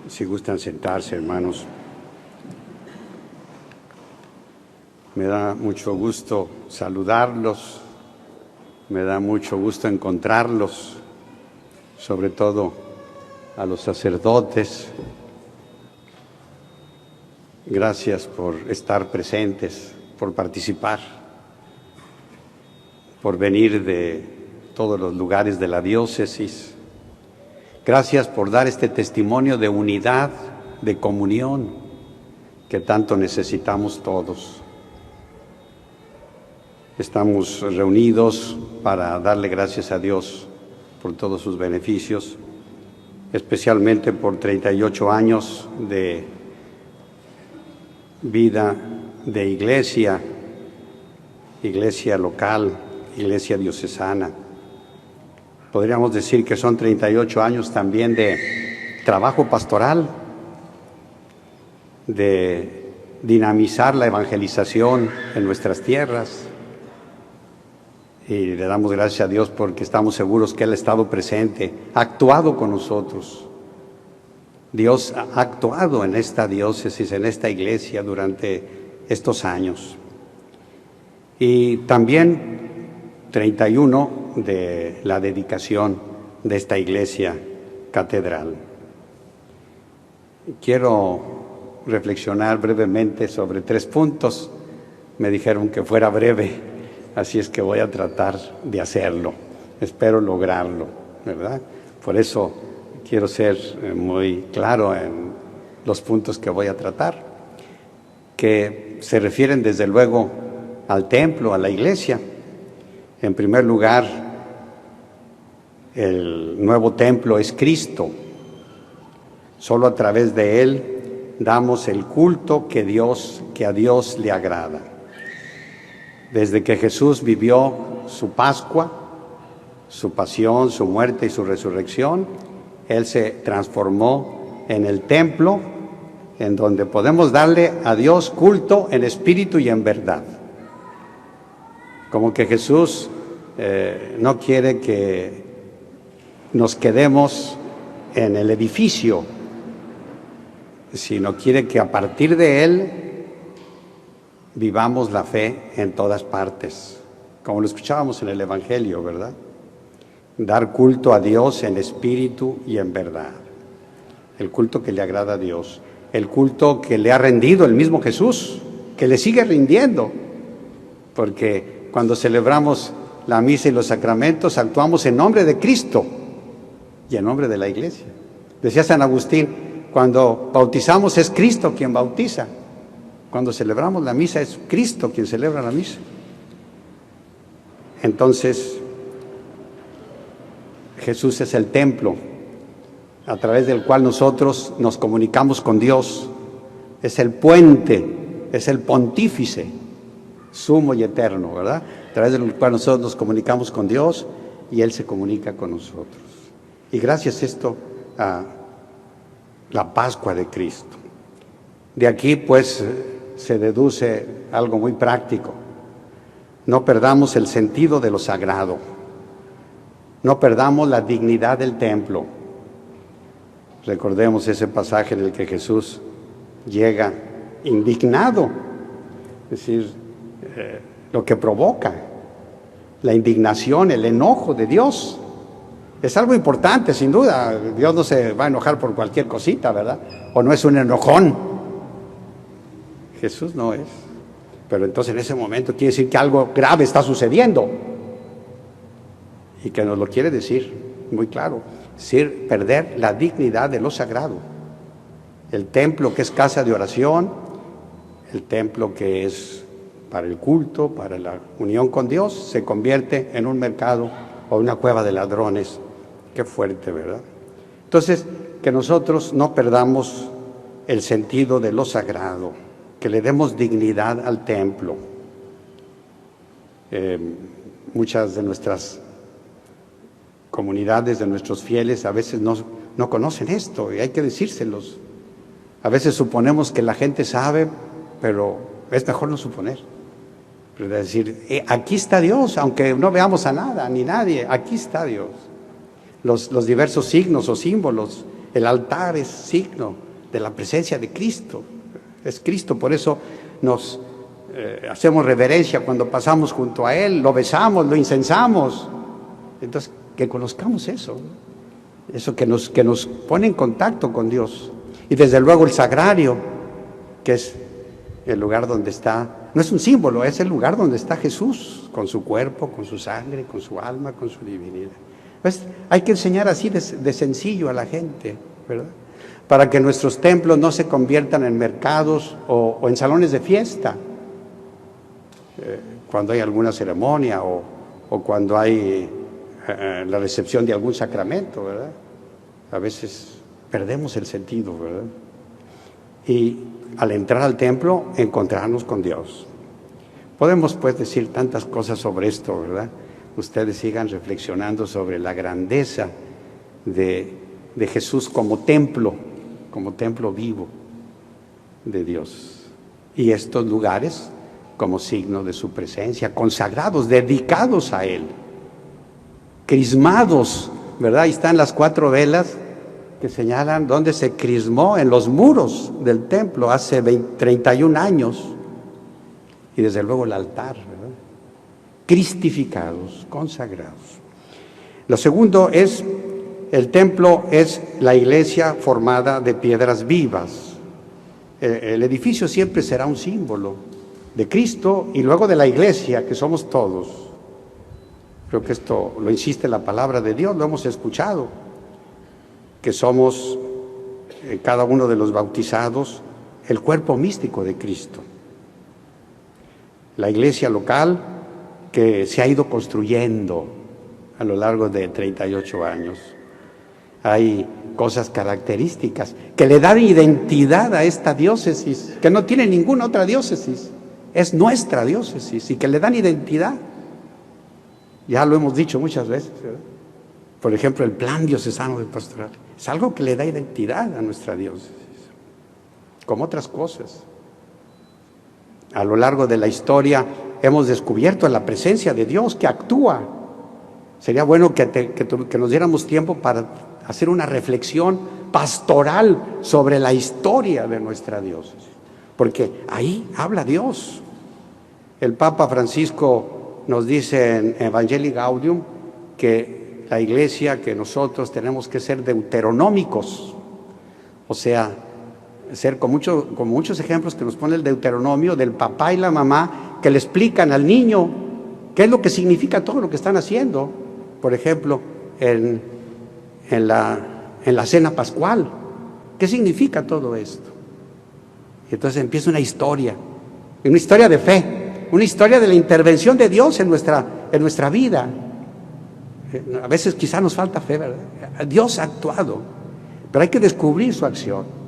Si gustan sentarse, hermanos. Me da mucho gusto saludarlos, me da mucho gusto encontrarlos, sobre todo a los sacerdotes. Gracias por estar presentes, por participar, por venir de todos los lugares de la diócesis. Gracias por dar este testimonio de unidad, de comunión, que tanto necesitamos todos. Estamos reunidos para darle gracias a Dios por todos sus beneficios, especialmente por 38 años de vida de iglesia local, iglesia diocesana. Podríamos decir que son 38 años también de trabajo pastoral, de dinamizar la evangelización en nuestras tierras. Y le damos gracias a Dios porque estamos seguros que Él ha estado presente, ha actuado con nosotros. Dios ha actuado en esta diócesis, en esta iglesia durante estos años. Y también 31 de la dedicación de esta iglesia catedral. Quiero reflexionar brevemente sobre 3 puntos. Me dijeron que fuera breve, así es que voy a tratar de hacerlo. Espero lograrlo, ¿verdad? Por eso quiero ser muy claro en los puntos que voy a tratar, que se refieren desde luego al templo, a la iglesia. En primer lugar, el nuevo templo es Cristo. Solo a través de Él damos el culto que a Dios le agrada. Desde que Jesús vivió su Pascua, su pasión, su muerte y su resurrección, Él se transformó en el templo en donde podemos darle a Dios culto en espíritu y en verdad. Como que Jesús no quiere que nos quedemos en el edificio, sino quiere que a partir de Él vivamos la fe en todas partes, como lo escuchábamos en el Evangelio, ¿verdad? Dar culto a Dios en espíritu y en verdad. El culto que le agrada a Dios, el culto que le ha rendido el mismo Jesús, que le sigue rindiendo, porque cuando celebramos la misa y los sacramentos, actuamos en nombre de Cristo y en nombre de la iglesia. Decía San Agustín, cuando bautizamos es Cristo quien bautiza. Cuando celebramos la misa es Cristo quien celebra la misa. Entonces, Jesús es el templo a través del cual nosotros nos comunicamos con Dios. Es el puente, es el pontífice sumo y eterno, ¿verdad? A través del cual nosotros nos comunicamos con Dios y Él se comunica con nosotros. Y gracias esto a la Pascua de Cristo. De aquí pues se deduce algo muy práctico. No perdamos el sentido de lo sagrado. No perdamos la dignidad del templo. Recordemos ese pasaje en el que Jesús llega indignado, es decir, lo que provoca la indignación, el enojo de Dios. Es algo importante, sin duda. Dios no se va a enojar por cualquier cosita, ¿verdad? O no es un enojón. Jesús no es. Pero entonces en ese momento quiere decir que algo grave está sucediendo. Y que nos lo quiere decir muy claro. Es decir, perder la dignidad de lo sagrado. El templo que es casa de oración, el templo que es para el culto, para la unión con Dios, se convierte en un mercado o una cueva de ladrones. Qué fuerte, ¿verdad? Entonces, que nosotros no perdamos el sentido de lo sagrado, que le demos dignidad al templo. Muchas de nuestras comunidades, de nuestros fieles, a veces no conocen esto y hay que decírselos. A veces suponemos que la gente sabe, pero es mejor no suponer. Es decir, aquí está Dios, aunque no veamos a nada, ni nadie, aquí está Dios. Los diversos signos o símbolos El altar es signo de la presencia de Cristo. Es Cristo, por eso nos hacemos reverencia cuando pasamos junto a Él, lo besamos, lo incensamos. Entonces, que conozcamos eso que nos pone en contacto con Dios. Y desde luego el sagrario, que es el lugar donde está, no es un símbolo, es el lugar donde está Jesús, con su cuerpo, con su sangre, con su alma, con su divinidad. Pues hay que enseñar así de sencillo a la gente, ¿verdad? Para que nuestros templos no se conviertan en mercados o en salones de fiesta, cuando hay alguna ceremonia o cuando hay la recepción de algún sacramento, ¿verdad? A veces perdemos el sentido, ¿verdad? Y al entrar al templo, encontrarnos con Dios. Podemos pues decir tantas cosas sobre esto, ¿verdad? Ustedes sigan reflexionando sobre la grandeza de Jesús como templo vivo de Dios. Y estos lugares como signo de su presencia, consagrados, dedicados a Él, crismados, ¿verdad? Ahí están las 4 velas que señalan dónde se crismó en los muros del templo hace 31 años. Y desde luego el altar, ¿verdad? Cristificados, consagrados. Lo segundo es, el templo es la iglesia formada de piedras vivas. El edificio siempre será un símbolo de Cristo y luego de la iglesia, que somos todos. Creo que esto lo insiste la palabra de Dios, lo hemos escuchado, que somos cada uno de los bautizados el cuerpo místico de Cristo. La iglesia local que se ha ido construyendo a lo largo de 38 años. Hay cosas características que le dan identidad a esta diócesis, que no tiene ninguna otra diócesis, es nuestra diócesis y que le dan identidad. Ya lo hemos dicho muchas veces, ¿verdad? Por ejemplo, el plan diocesano de pastoral es algo que le da identidad a nuestra diócesis, como otras cosas. A lo largo de la historia hemos descubierto la presencia de Dios que actúa. Sería bueno que nos diéramos tiempo para hacer una reflexión pastoral sobre la historia de nuestra diócesis, porque ahí habla Dios. El Papa Francisco nos dice en Evangelii Gaudium que la iglesia, que nosotros tenemos que ser deuteronómicos, o sea, ser con muchos ejemplos que nos pone el Deuteronomio del papá y la mamá, que le explican al niño qué es lo que significa todo lo que están haciendo. Por ejemplo, en la cena pascual, ¿qué significa todo esto? Y entonces empieza una historia de fe, una historia de la intervención de Dios en nuestra vida. A veces quizá nos falta fe, ¿verdad? Dios ha actuado, pero hay que descubrir su acción.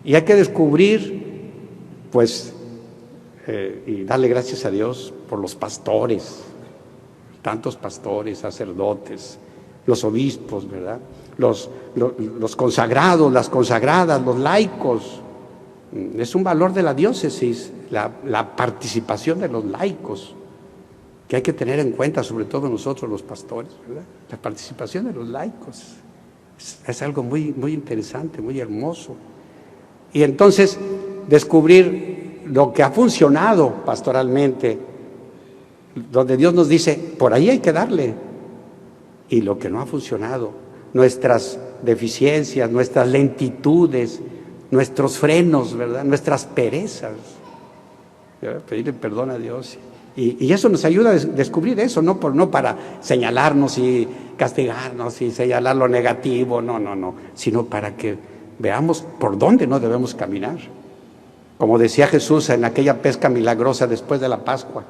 Y hay que descubrir, pues, y darle gracias a Dios por los pastores, tantos pastores, sacerdotes, los obispos, ¿verdad? Los consagrados, las consagradas, los laicos. Es un valor de la diócesis, la participación de los laicos, que hay que tener en cuenta, sobre todo nosotros los pastores, ¿verdad? La participación de los laicos es algo muy, muy interesante, muy hermoso. Y entonces descubrir lo que ha funcionado pastoralmente, donde Dios nos dice, por ahí hay que darle, y lo que no ha funcionado, nuestras deficiencias, nuestras lentitudes, nuestros frenos, ¿verdad? Nuestras perezas, ¿verdad? Pedirle perdón a Dios. Y eso nos ayuda a descubrir eso, no para señalarnos y castigarnos y señalar lo negativo, no, sino para que veamos por dónde no debemos caminar. Como decía Jesús en aquella pesca milagrosa después de la Pascua,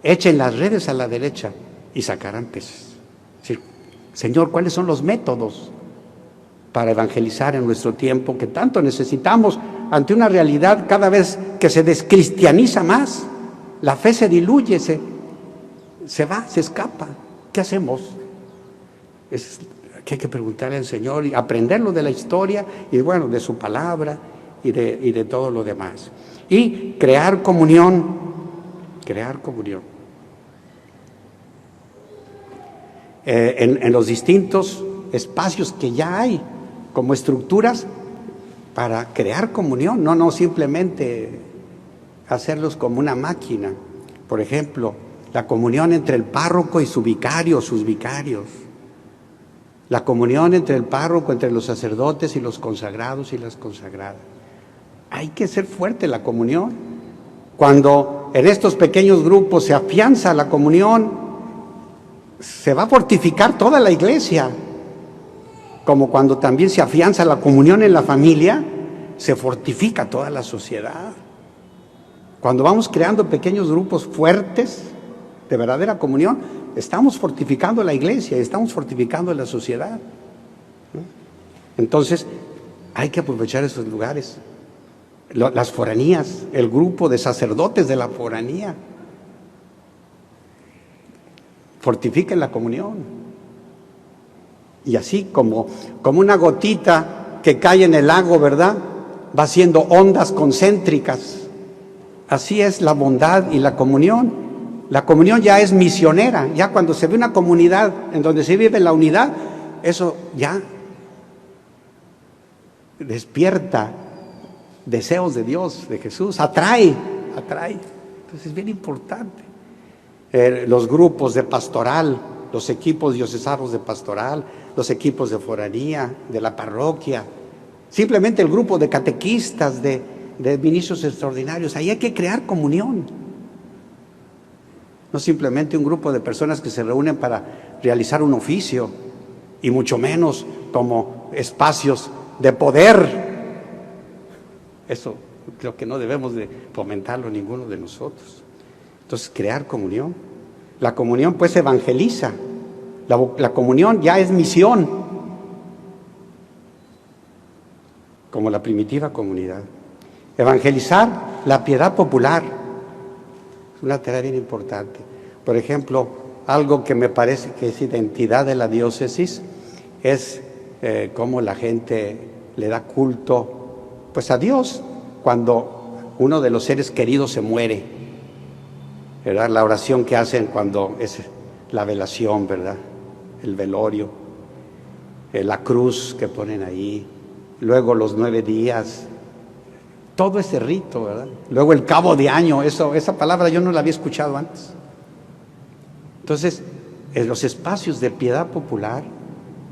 echen las redes a la derecha y sacarán peces. Es decir, Señor, ¿cuáles son los métodos para evangelizar en nuestro tiempo que tanto necesitamos ante una realidad cada vez que se descristianiza más? La fe se diluye, se va, se escapa. ¿Qué hacemos? Que hay que preguntarle al Señor y aprenderlo de la historia y bueno, de su palabra y de todo lo demás. Y crear comunión. En los distintos espacios que ya hay como estructuras para crear comunión, no simplemente hacerlos como una máquina. Por ejemplo, la comunión entre el párroco y su vicario, sus vicarios. La comunión entre el párroco, entre los sacerdotes y los consagrados y las consagradas. Hay que ser fuerte la comunión. Cuando en estos pequeños grupos se afianza la comunión, se va a fortificar toda la iglesia. Como cuando también se afianza la comunión en la familia, se fortifica toda la sociedad. Cuando vamos creando pequeños grupos fuertes de verdadera comunión, estamos fortificando la iglesia, estamos fortificando la sociedad. Entonces, hay que aprovechar esos lugares. Las foranías, el grupo de sacerdotes de la foranía, fortifiquen la comunión. Y así como una gotita que cae en el lago, ¿verdad?, va haciendo ondas concéntricas. Así es la bondad y la comunión. La comunión ya es misionera. Ya cuando se ve una comunidad en donde se vive la unidad, eso ya despierta deseos de Dios, de Jesús, atrae. Entonces es bien importante. Los grupos de pastoral, los equipos diocesanos de pastoral, los equipos de foranía, de la parroquia, simplemente el grupo de catequistas, de ministros extraordinarios. Ahí hay que crear comunión. No simplemente un grupo de personas que se reúnen para realizar un oficio, y mucho menos como espacios de poder. Eso creo que no debemos de fomentarlo ninguno de nosotros. Entonces, crear comunión. La comunión pues evangeliza. La comunión ya es misión, como la primitiva comunidad. Evangelizar la piedad popular es una tarea bien importante. Por ejemplo, algo que me parece que es identidad de la diócesis es cómo la gente le da culto pues a Dios cuando uno de los seres queridos se muere, ¿verdad? La oración que hacen cuando es la velación, ¿verdad? El velorio, la cruz que ponen ahí, luego los 9 días, todo ese rito, ¿verdad? Luego el cabo de año, esa palabra yo no la había escuchado antes. Entonces, en los espacios de piedad popular,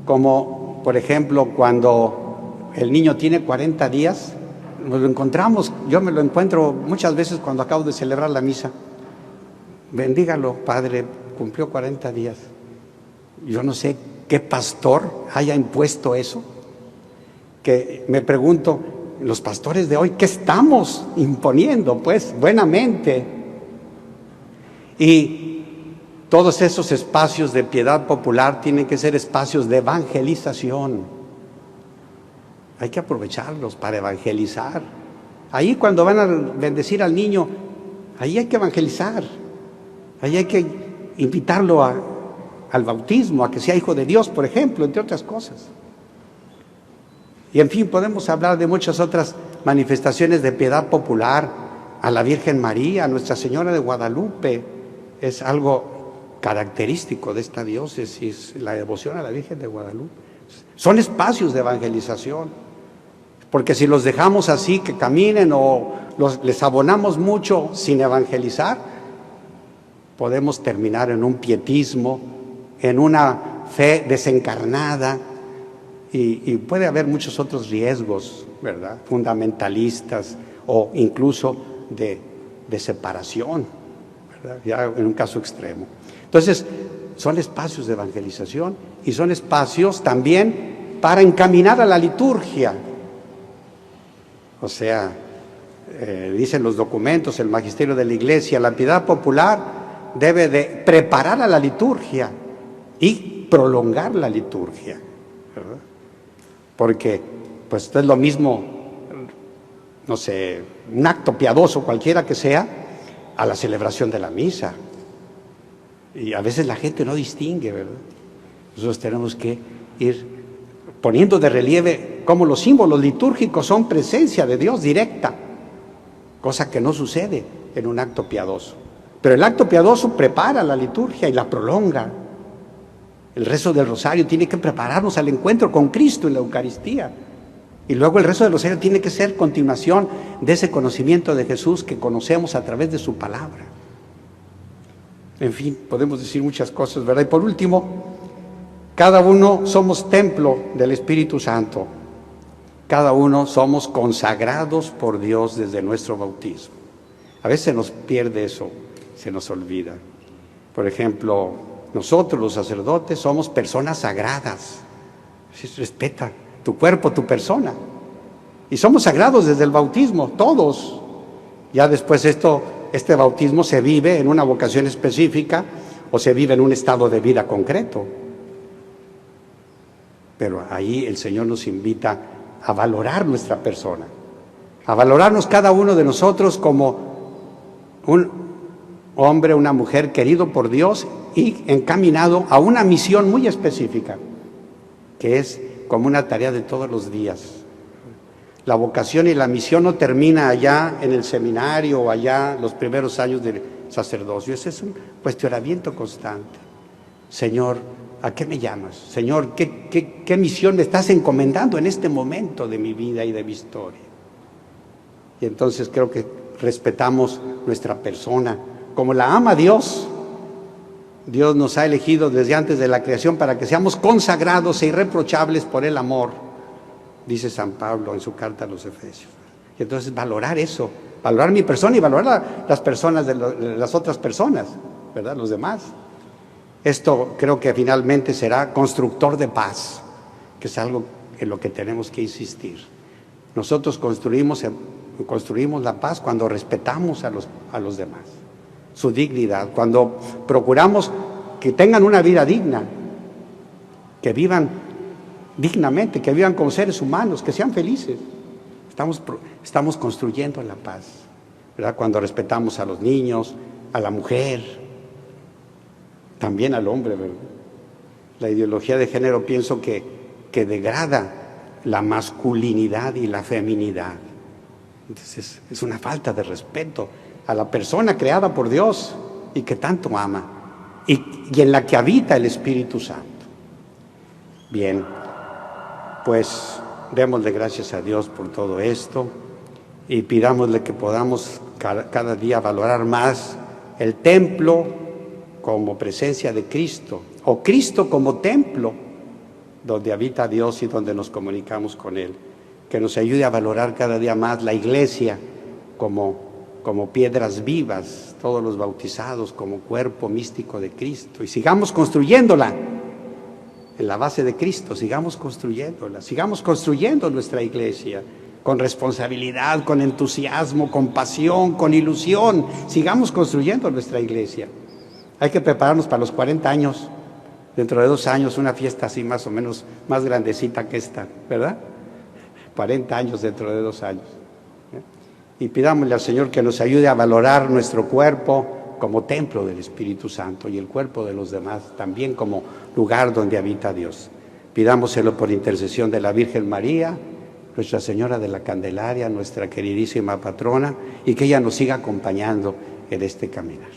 como por ejemplo cuando el niño tiene 40 días, nos lo encontramos, yo me lo encuentro muchas veces cuando acabo de celebrar la misa. Bendígalo, padre, cumplió 40 días. Yo no sé qué pastor haya impuesto eso, que me pregunto, los pastores de hoy, ¿qué estamos imponiendo? Pues, buenamente. Y todos esos espacios de piedad popular tienen que ser espacios de evangelización. Hay que aprovecharlos para evangelizar. Ahí cuando van a bendecir al niño, ahí hay que evangelizar. Ahí hay que invitarlo al bautismo, a que sea hijo de Dios, por ejemplo, entre otras cosas. Y en fin, podemos hablar de muchas otras manifestaciones de piedad popular, a la Virgen María, a Nuestra Señora de Guadalupe. Es algo característico de esta diócesis, la devoción a la Virgen de Guadalupe. Son espacios de evangelización, porque si los dejamos así, que caminen, o les abonamos mucho sin evangelizar, podemos terminar en un pietismo, en una fe desencarnada, y puede haber muchos otros riesgos, ¿verdad? Fundamentalistas o incluso de separación, ¿verdad? Ya en un caso extremo. Entonces, son espacios de evangelización y son espacios también para encaminar a la liturgia. O sea, dicen los documentos, el magisterio de la Iglesia, la piedad popular debe de preparar a la liturgia y prolongar la liturgia, ¿verdad? Porque pues es lo mismo, no sé, un acto piadoso cualquiera que sea, a la celebración de la misa. Y a veces la gente no distingue, ¿verdad? Nosotros tenemos que ir poniendo de relieve cómo los símbolos litúrgicos son presencia de Dios directa, cosa que no sucede en un acto piadoso. Pero el acto piadoso prepara la liturgia y la prolonga. El rezo del rosario tiene que prepararnos al encuentro con Cristo en la Eucaristía. Y luego el rezo del rosario tiene que ser continuación de ese conocimiento de Jesús que conocemos a través de su palabra. En fin, podemos decir muchas cosas, ¿verdad? Y por último, cada uno somos templo del Espíritu Santo. Cada uno somos consagrados por Dios desde nuestro bautismo. A veces se nos pierde eso, se nos olvida. Por ejemplo, nosotros los sacerdotes somos personas sagradas. Respeta tu cuerpo, tu persona. Y somos sagrados desde el bautismo, todos. Ya después este bautismo se vive en una vocación específica o se vive en un estado de vida concreto. Pero ahí el Señor nos invita a valorar nuestra persona, a valorarnos cada uno de nosotros como un hombre, una mujer querido por Dios y encaminado a una misión muy específica, que es como una tarea de todos los días. La vocación y la misión no termina allá en el seminario o allá los primeros años del sacerdocio. Ese es un cuestionamiento constante. Señor, ¿a qué me llamas? Señor, ¿qué misión me estás encomendando en este momento de mi vida y de mi historia? Y entonces creo que respetamos nuestra persona como la ama Dios. Dios nos ha elegido desde antes de la creación para que seamos consagrados e irreprochables por el amor, dice San Pablo en su carta a los Efesios. Y entonces valorar eso, valorar mi persona y valorar las personas de las otras personas, ¿verdad? Los demás. Esto creo que finalmente será constructor de paz, que es algo en lo que tenemos que insistir. Nosotros construimos la paz cuando respetamos a los demás, su dignidad, cuando procuramos que tengan una vida digna, que vivan dignamente, que vivan como seres humanos, que sean felices. Estamos construyendo la paz, ¿verdad? Cuando respetamos a los niños, a la mujer, también al hombre, ¿verdad? La ideología de género pienso que degrada la masculinidad y la feminidad. Entonces es una falta de respeto a la persona creada por Dios y que tanto ama y en la que habita el Espíritu Santo. Bien, pues démosle gracias a Dios por todo esto y pidámosle que podamos cada día valorar más el templo como presencia de Cristo, o Cristo como templo donde habita Dios y donde nos comunicamos con Él. Que nos ayude a valorar cada día más la iglesia como piedras vivas, todos los bautizados como cuerpo místico de Cristo, y sigamos construyéndola en la base de Cristo, sigamos construyendo nuestra iglesia con responsabilidad, con entusiasmo, con pasión, con ilusión. Sigamos construyendo nuestra iglesia. Hay que prepararnos para los 40 años, dentro de 2 años, una fiesta así más o menos más grandecita que esta, ¿verdad? 40 años dentro de 2 años. Y pidámosle al Señor que nos ayude a valorar nuestro cuerpo como templo del Espíritu Santo y el cuerpo de los demás también como lugar donde habita Dios. Pidámoselo por intercesión de la Virgen María, Nuestra Señora de la Candelaria, nuestra queridísima patrona, y que ella nos siga acompañando en este caminar.